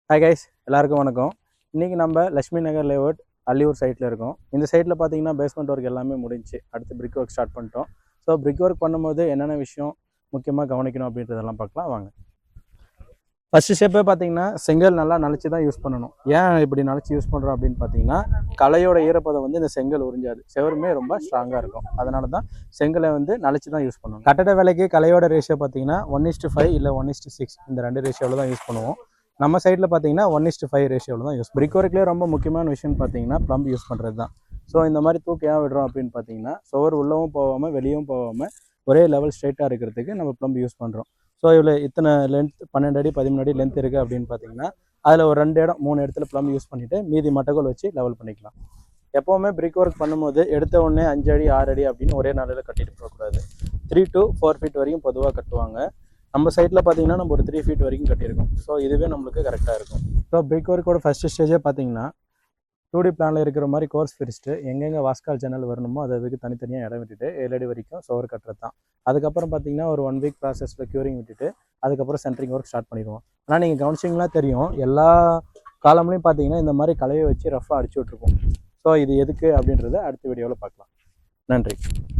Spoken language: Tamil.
ஹாய் கைஸ், எல்லாருக்கும் வணக்கம். இன்றைக்கி நம்ம லட்சுமி நகர் லேஅவுட் அள்ளியூர் சைட்டில் இருக்கோம். இந்த சைட்டில் பார்த்தீங்கன்னா பேஸ்மெண்ட் ஒர்க் எல்லாமே முடிஞ்சு அடுத்து பிரிக் ஒர்க் ஸ்டார்ட் பண்ணிட்டோம். ஸோ பிரிக் ஒர்க் பண்ணும்போது என்னென்ன விஷயம் முக்கியமாக கவனிக்கணும் அப்படின்றதெல்லாம் பார்க்கலாம் வாங்க. ஃபஸ்ட்டு ஸ்டெப்பே பார்த்தீங்கன்னா செங்கல் நல்லா நனைச்சி தான் யூஸ் பண்ணணும். ஏன் இப்படி நனைச்சி யூஸ் பண்ணுறோம் அப்படின்னு பார்த்தீங்கன்னா கலையோட ஈரப்பதம் வந்து இந்த செங்கல் உறிஞ்சாது, செவருமே ரொம்ப ஸ்ட்ராங்காக இருக்கும். அதனால தான் செங்கலை வந்து நனைச்சி தான் யூஸ் பண்ணணும். கட்டட வேலைக்கு கலையோட ரேஷியோ பார்த்தீங்கன்னா 1:5 இல்லை 1:6 இந்த 2 ரேஷியோவில் தான் யூஸ் பண்ணுவோம். நம்ம சைடில் பார்த்தீங்கன்னா 1:5 ரேஷியோவில் தான் யூஸ். பிரிக் ஒர்க்லேயே ரொம்ப முக்கியமான விஷயம் பார்த்தீங்கன்னா ப்ளம்ப் யூஸ் பண்ணுறது தான். ஸோ இந்த மாதிரி தூக்கி ஏன் விடுறோம் அப்படின்னு பார்த்தீங்கன்னா சுவர் உள்ளவும் போகாமல் வெளியும் போகாமல் ஒரே லெவல் ஸ்ட்ரைட்டாக இருக்கிறதுக்கு நம்ம ப்ளம்ப் யூஸ் பண்ணுறோம். ஸோ இவ்வளோ இத்தனை லென்த் 12 அடி 13 அடி லென்த் இருக்குது அப்படின்னு பார்த்தீங்கன்னா அதில் ஒரு 2 இடம் 3 இடத்துல ப்ளம்ப் யூஸ் பண்ணிவிட்டு மீதி மட்டக்கோல் வச்சு லெவல் பண்ணிக்கலாம். எப்போவுமே பிரிக் ஒர்க் பண்ணும்போது எடுத்த உடனே 5 அடி 6 அடி அப்படின்னு ஒரே நாளில் கட்டிட்டு போகக்கூடாது. 3 to 4 ஃபீட் வரைக்கும் பொதுவாக கட்டுவாங்க. நம்ம சைட்டில் பார்த்தீங்கன்னா நம்ம ஒரு 3 ஃபீட் வரைக்கும் கட்டியிருக்கோம். ஸோ இதுவே நம்மளுக்கு கரெக்டாக இருக்கும். ஸோ பிரிக் ஒர்க்கோட ஃபஸ்ட்டு ஸ்டேஜே பார்த்தீங்கன்னா 2D பிளானில் இருக்கிற மாதிரி கோர்ஸ் பிரிச்சுட்டு எங்கெங்கே வாஸ்கால் ஜன்னல் வரணுமோ அதுக்கு தனித்தனியாக இடம் விட்டுட்டு 7 அடி வரைக்கும் சுவர் கட்டுறது தான். அதுக்கப்புறம் பார்த்தீங்கன்னா ஒரு 1 வீக் ப்ராசஸில் க்யூரிங் விட்டுட்டு அதுக்கப்புறம் சென்ட்ரிங் ஒர்க் ஸ்டார்ட் பண்ணிடுவோம். ஆனால் நீங்கள் கவனிச்சிங்களா தெரியும், எல்லா காலம்லையும் பார்த்தீங்கன்னா இந்த மாதிரி கலையை வச்சு ரஃபாக அடிச்சு விட்ருப்போம். ஸோ இது எதுக்கு அப்படின்றத அடுத்த வீடியோவில் பார்க்கலாம். நன்றி.